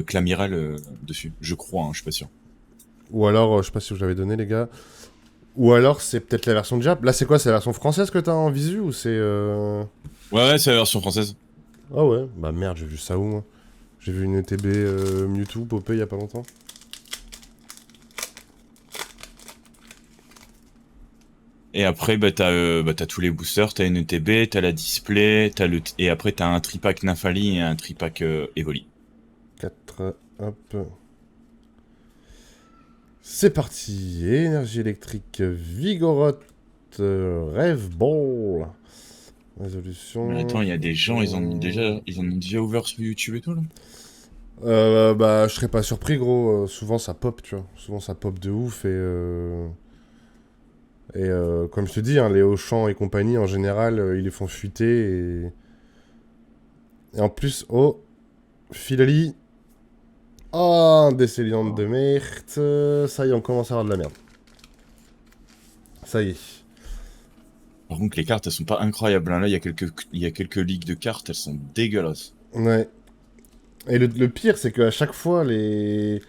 Clamiral dessus. Je crois, hein, je suis pas sûr. Ou alors, je sais pas si je l'avais donné, les gars. Ou alors, c'est peut-être la version de Jap. Là, c'est quoi? C'est la version française que t'as en visu ou c'est. Ouais, c'est la version française. Ah ouais? Bah merde, j'ai vu ça où, moi? J'ai vu une ETB Mewtwo popper il y a pas longtemps. Et après, t'as tous les boosters, t'as une ETB, t'as la display, et après t'as un tripack Nafali et un tripack Evoli. 4, hop. C'est parti. Énergie électrique Vigoroth. Rêve Ball. Mais Résolution. attends, il y a des gens, ils en ont déjà ouvert sur YouTube et tout là. Bah, je serais pas surpris, gros. Souvent, ça pop, tu vois. Souvent, ça pop de ouf. Comme je te dis, hein, les Auchan et compagnie, en général, ils les font fuiter. Et en plus, oh, Filali. Oh, un Décéliante de merde. Ça y est, on commence à avoir de la merde. Ça y est. Par contre, les cartes, elles sont pas incroyables, hein. Là, il y a quelques ligues de cartes, elles sont dégueulasses. Ouais. Et le pire, c'est qu'à chaque fois, les.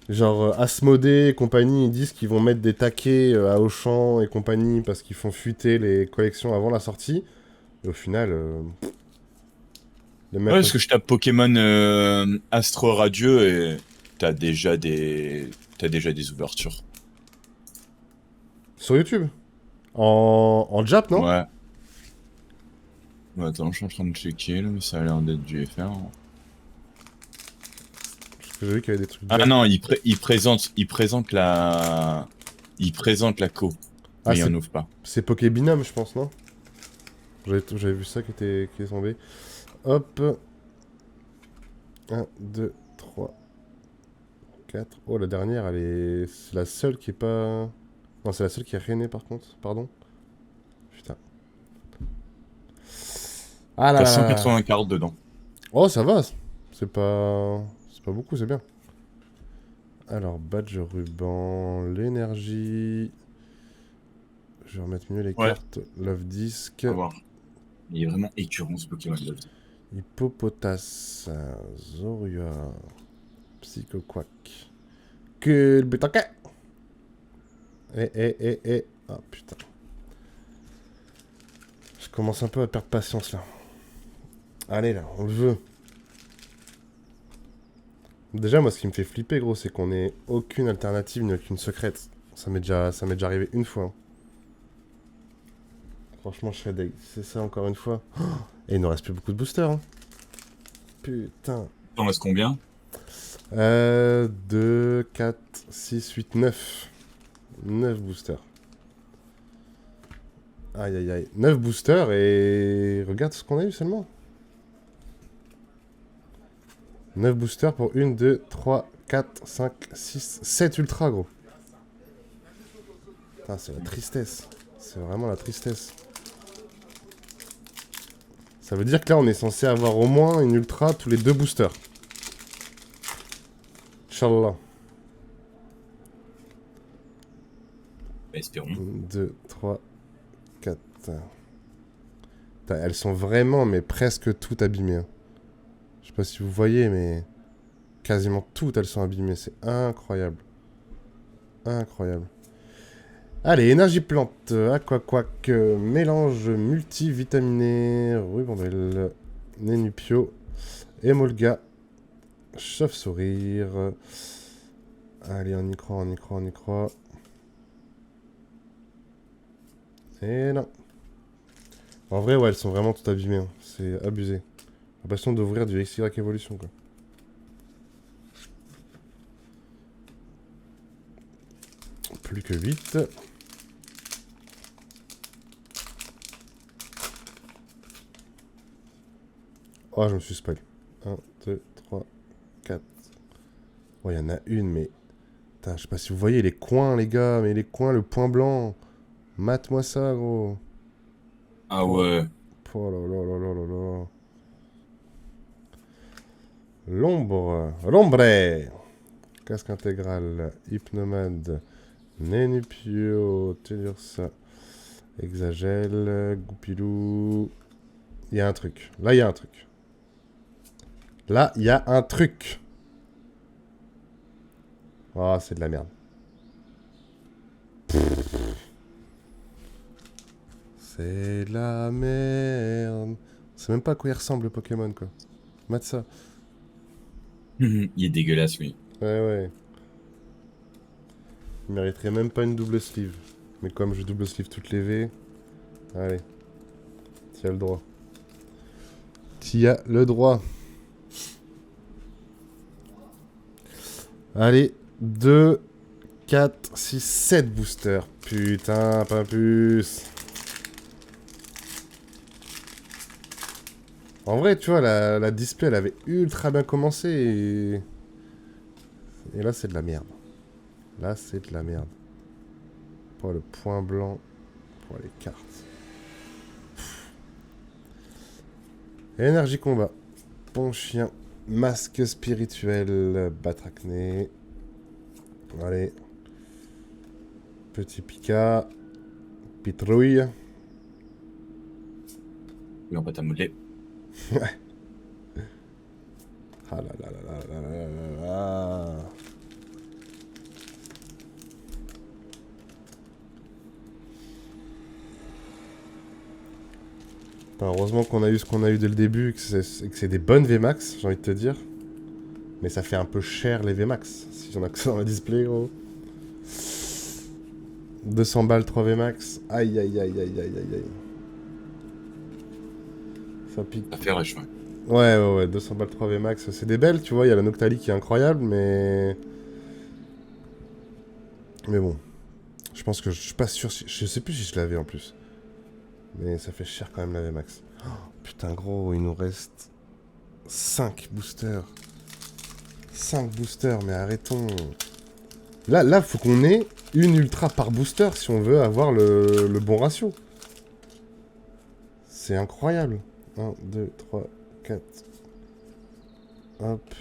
Genre, Asmodée et compagnie, ils disent qu'ils vont mettre des taquets à Auchan et compagnie parce qu'ils font fuiter les collections avant la sortie. Et au final, les Ouais, mettre parce que je tape Pokémon Astro Radieux et t'as déjà des ouvertures. sur YouTube. En Jap, non? Ouais. Ouais, attends, je suis en train de checker là, mais ça a l'air d'être du FR. Parce que j'ai vu qu'il y avait des trucs Ah Jap. non, il présente la co, Ah, mais il en ouvre pas. c'est Pokébinum, je pense, non? J'avais vu ça qui est tombé. Hop. 1, 2, 3, 4. Oh, la dernière, elle est. C'est la seule qui est pas. Non, c'est la seule qui est rennée par contre. Pardon. Putain. Ah là T'as là là là. 180 cartes dedans. Oh, ça va. C'est pas. C'est pas beaucoup, c'est bien. Alors, badge ruban. L'énergie. Je vais remettre mieux les Ouais, cartes. Love Disc. on va voir. Il est vraiment écœurant ce Pokémon. Hippopotas. Zorua. Psychoquack. Culbutoka. Ah putain. Je commence un peu à perdre patience là. Allez là, on le veut. Déjà, moi, ce qui me fait flipper, gros, c'est qu'on ait aucune alternative ni aucune secrète. Ça m'est déjà arrivé une fois, hein. Franchement, je serais deg. C'est ça, encore une fois. Oh, et il nous reste plus beaucoup de boosters, hein. Putain. T'en restes combien? 2, 4, 6, 8, 9. 9 boosters. Aïe, aïe, aïe. 9 boosters et... Regarde ce qu'on a eu seulement. 9 boosters pour 1, 2, 3, 4, 5, 6, 7 ultras, gros. Putain, c'est la tristesse. C'est vraiment la tristesse. Ça veut dire que là, on est censé avoir au moins une ultra tous les 2 boosters. Inch'Allah. Espérons. 1, 2, 3, 4. Elles sont vraiment, mais presque toutes abîmées, hein. Je sais pas si vous voyez, mais... Quasiment toutes, elles sont abîmées. C'est incroyable. Incroyable. Allez, énergie plante, aquaquac, mélange multivitaminé, rubambelle, nénupio, émolga, chauve-sourire. Allez, on y croit, on y croit, on y croit. Et non. En vrai, ouais, elles sont vraiment toutes abîmées, hein. C'est abusé. J'ai l'impression d'ouvrir du XY Evolution, quoi. Plus que 8. Oh, je me suis spoil. 1, 2, 3, 4. Oh, il y en a une, mais... Putain, je sais pas si vous voyez les coins, les gars, mais les coins, le point blanc. Mate-moi ça, gros. Ah Oh, ouais. oh là là là là là là. L'ombre. L'ombre. Casque intégral. Hypnomade. Nénupio. Telursa. Exagel. Goupilou. Il y a un truc. Là, il y a un truc. Là, il y a un truc. Oh, c'est de la merde. C'est de la merde. On sait même pas à quoi il ressemble le Pokémon, quoi. Mate ça. Il est dégueulasse, lui. Ouais, ouais. Il mériterait même pas une double sleeve. Mais comme je double sleeve toutes les V, allez. Tu as le droit. Tu as le droit. Allez, 2, 4, 6, 7 boosters. Putain, pas plus. En vrai, tu vois, la display, elle avait ultra bien commencé et là, c'est de la merde. Là, c'est de la merde. Pour le point blanc, pour les cartes. Énergie combat. Pont chien. Masque spirituel. Batracné. Allez. Petit Pika. Pitrouille. Oui, on va t'amouler. Ah là là là là là là là là. Putain, heureusement qu'on a eu ce qu'on a eu dès le début et que c'est des bonnes VMAX, j'ai envie de te dire. Mais ça fait un peu cher les VMAX. Si j'en ai que ça dans la display, gros. 200 balles, 3 VMAX. Aïe aïe aïe aïe aïe aïe aïe. Ça pique. Ça fait rush, ouais. Ouais, ouais, ouais, 200 balles 3 VMAX, c'est des belles, tu vois, il y a la Noctali qui est incroyable, mais... Mais bon, je pense que je suis pas sûr, si... je sais plus si je l'avais en plus. Mais ça fait cher quand même la VMAX. Oh, putain gros, il nous reste 5 boosters. 5 boosters, mais arrêtons. Là, faut qu'on ait une ultra par booster si on veut avoir le bon ratio. C'est incroyable. 1, 2, 3, 4... Hop.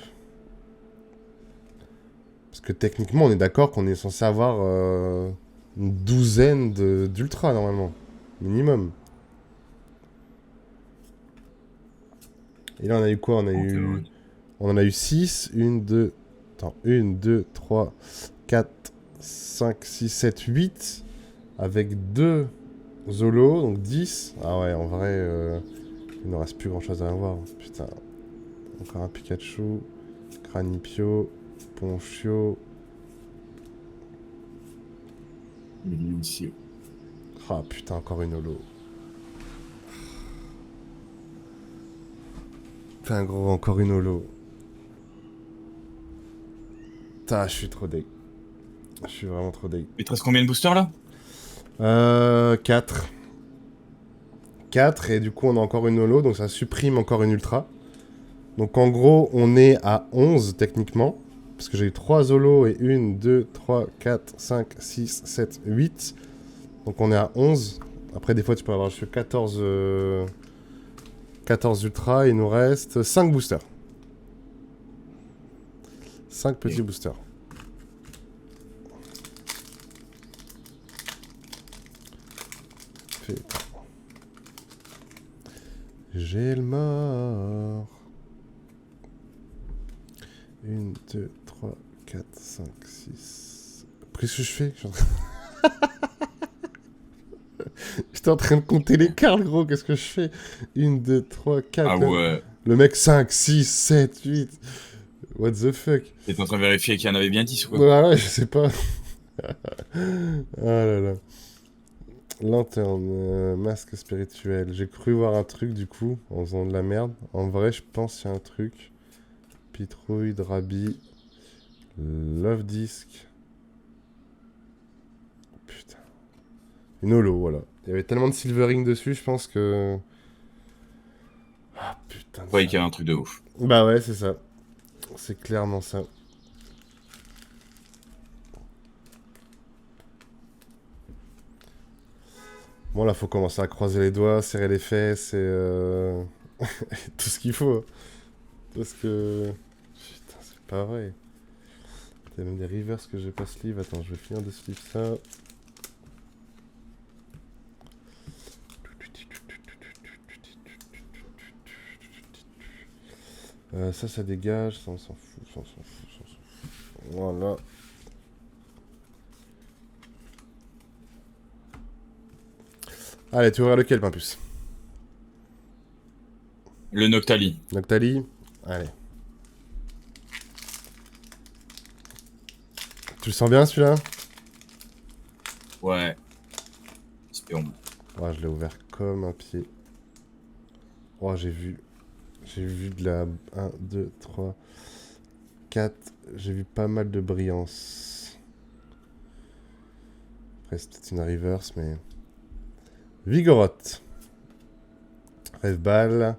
Parce que techniquement, on est d'accord qu'on est censé avoir une douzaine d'ultra normalement. Minimum. Et là, on a eu quoi? On en a eu 6. 1, 2... Attends. 1, 2, 3, 4, 5, 6, 7, 8. Avec 2 Zolo, donc 10. Ah ouais, en vrai, il ne reste plus grand chose à avoir. Putain. Encore un Pikachu. Cranipio. Ponchio. Ici. Ah putain, encore une holo. Putain gros, encore une holo. Putain, je suis trop deg. Je suis vraiment trop deg. Il te reste combien de boosters là? 4. 4 et du coup on a encore une holo, donc ça supprime encore une ultra. Donc en gros on est à 11 techniquement. Parce que j'ai eu 3 holos et 1, 2, 3, 4, 5, 6, 7, 8. Donc on est à 11. Après des fois tu peux avoir jusqu'à 14, 14 ultra. Il nous reste 5 boosters. 5 petits boosters. Putain. J'ai le mort. 1, 2, 3, 4, 5, 6... Qu'est-ce que je fais? J'étais en train de compter les cartes, gros. Qu'est-ce que je fais? 1, 2, 3, 4... Ah ouais. Le mec 5, 6, 7, 8... What the fuck? T'es en train de vérifier qu'il y en avait bien 10 ou quoi? Ouais, ouais, je sais pas. Ah là là. Lanterne, masque spirituel. J'ai cru voir un truc, du coup, en faisant de la merde. En vrai, je pense qu'il y a un truc. Pitrouille, Drabi, Love Disc. Putain. Une holo, voilà. Il y avait tellement de silvering dessus, je pense que... Ah putain. Ouais, qu'il y avait un truc de ouf. Bah ouais, c'est ça. C'est clairement ça. Bon, là, faut commencer à croiser les doigts, serrer les fesses et tout ce qu'il faut. Parce que... Putain, c'est pas vrai. Il y a même des reverse que j'ai pas sleeve. Attends, je vais finir de sleeve ça. Ça dégage. Ça, on s'en fout. Ça, on s'en fout. Ça, on s'en fout. Voilà. Allez, tu ouvres lequel, Pimpus? Le Noctali. Noctali? Allez. Tu le sens bien, celui-là? Ouais. Espérons. Ouais, je l'ai ouvert comme un pied. Oh, j'ai vu. J'ai vu de la 1, 2, 3, 4. J'ai vu pas mal de brillance. Après, c'est peut-être une reverse, mais... Vigoroth. Rêve-balle.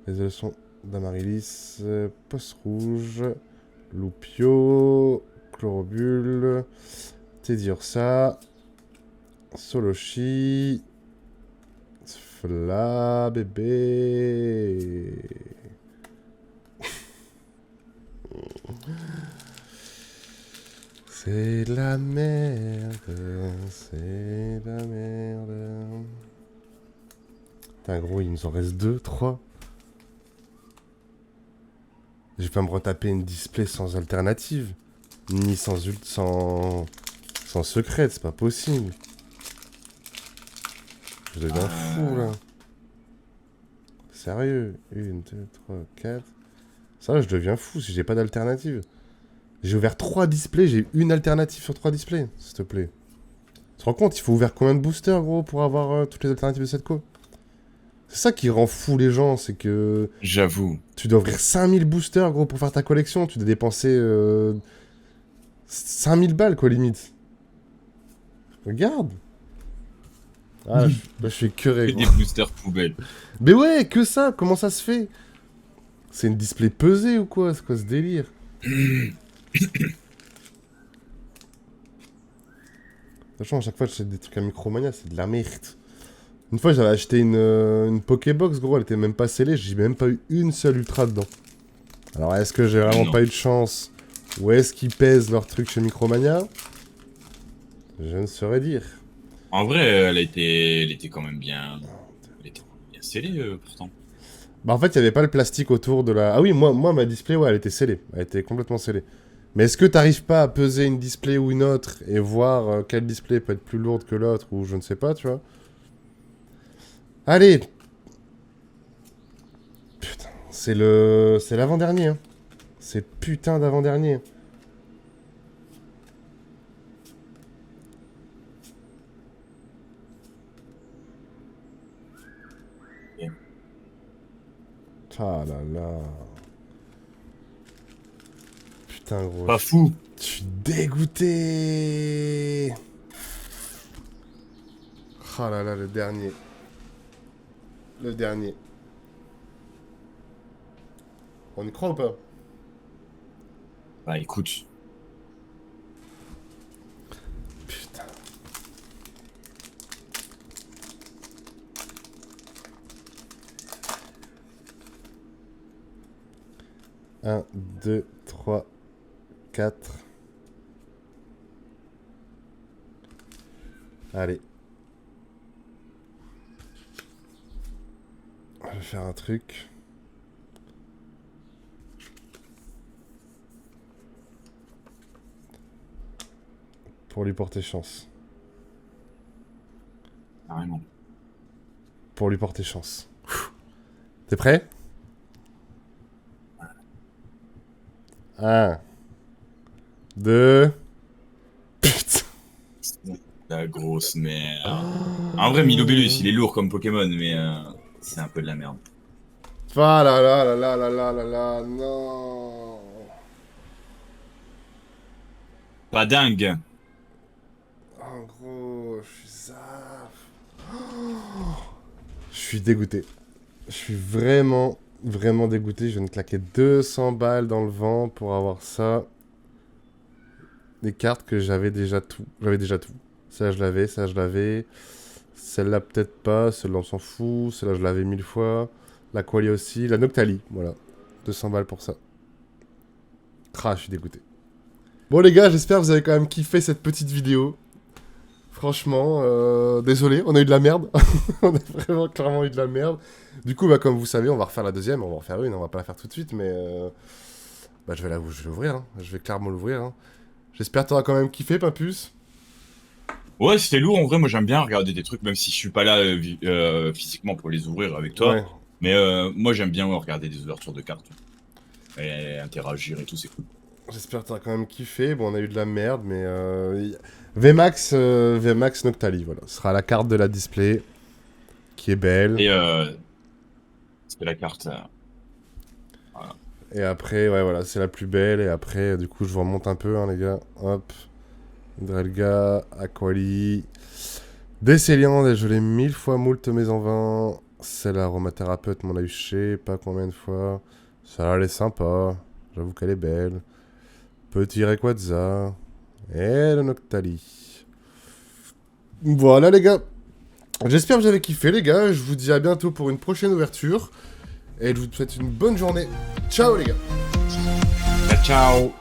Résolution d'Amaryllis. Poste rouge. Loupio. Chlorobule. Teddiursa. Soloshi. Fla bébé. C'est la merde, c'est la merde. Putain gros, il nous en reste 2, 3. Je vais pas me retaper une display sans alternative. Ni sans secret, c'est pas possible. Je deviens fou là. Sérieux. 1, 2, 3, 4. Ça, je deviens fou si j'ai pas d'alternative. J'ai ouvert 3 displays, j'ai une alternative sur 3 displays, s'il te plaît. Tu te rends compte, il faut ouvrir combien de boosters, gros, pour avoir toutes les alternatives de cette co? C'est ça qui rend fou les gens, c'est que... J'avoue. Tu dois ouvrir 5000 boosters, gros, pour faire ta collection. Tu dois dépenser 5000 balles, quoi, limite. Regarde. Ah, là, je suis curé, gros. Des boosters poubelles. Mais ouais, que ça, comment ça se fait? C'est une display pesée ou quoi? C'est quoi ce délire? Franchement, à chaque fois que j'achète des trucs à Micromania, c'est de la merde. Une fois, j'avais acheté une Pokébox, gros, elle était même pas scellée, j'ai même pas eu une seule ultra dedans. Alors, est-ce que j'ai vraiment pas eu de chance? Ou est-ce qu'ils pèsent leur truc chez Micromania? Je ne saurais dire. En vrai, elle était quand même bien... Elle était bien scellée, pourtant. Bah, en fait, il y avait pas le plastique autour de la... Ah oui, moi ma display, ouais, elle était scellée. Elle était complètement scellée. Mais est-ce que t'arrives pas à peser une display ou une autre et voir quelle display peut être plus lourde que l'autre ou je ne sais pas, tu vois? Allez! Putain, c'est l'avant-dernier, hein. C'est le putain d'avant-dernier. Yeah. Ah là là. Putain, gros. Pas fou. Je suis dégoûté. Ah là là, le dernier. Le dernier. On y croit ou pas? Bah écoute. Putain. Un, 2, 3, 4. Allez. Je vais faire un truc. Pour lui porter chance. Carrément. Pour lui porter chance. T'es prêt? 1, 2. Putain. La grosse merde. En vrai, Milobellus, il est lourd comme Pokémon, mais c'est un peu de la merde. Ah là là là là là là là là, non. Pas dingue. Oh gros, je suis zaf. Je suis dégoûté. Je suis vraiment, vraiment dégoûté. Je viens de claquer 200 balles dans le vent pour avoir ça. Des cartes que j'avais déjà tout. J'avais déjà tout. Ça je l'avais, ça je l'avais. Celle-là, peut-être pas. Celle-là, on s'en fout. Celle-là, je l'avais 1000 fois. La Qualia aussi. La Noctali, voilà. 200 balles pour ça. Ah, je suis dégoûté. Bon, les gars, j'espère que vous avez quand même kiffé cette petite vidéo. Franchement, désolé, on a eu de la merde. On a vraiment clairement eu de la merde. Du coup, bah, comme vous savez, on va refaire la deuxième. On va en refaire une, on va pas la faire tout de suite, mais... bah, je vais l'ouvrir, hein. Je vais clairement l'ouvrir. Hein. J'espère que t'auras quand même kiffé, Pimpus. Ouais, c'était lourd. En vrai, moi, j'aime bien regarder des trucs, même si je suis pas là physiquement pour les ouvrir avec toi. Ouais. Mais moi, j'aime bien regarder des ouvertures de cartes. Et interagir et tout, c'est cool. J'espère que t'auras quand même kiffé. Bon, on a eu de la merde, mais... VMAX, VMAX Noctali, voilà. Ce sera la carte de la display, qui est belle. Et c'est la carte. Voilà. Et après, ouais, voilà, c'est la plus belle. Et après, du coup, je vous remonte un peu, hein, les gars. Hop. Drelga, Aquali. Décéliande, je l'ai 1000 fois moult mes en vain. C'est l'aromathérapeute, m'en a eu je sais pas combien de fois. Ça, elle est sympa. J'avoue qu'elle est belle. Petit Rayquaza. Et le Noctali. Voilà, les gars. J'espère que vous avez kiffé, les gars. Je vous dis à bientôt pour une prochaine ouverture. Et je vous souhaite une bonne journée. Ciao, les gars. Ciao.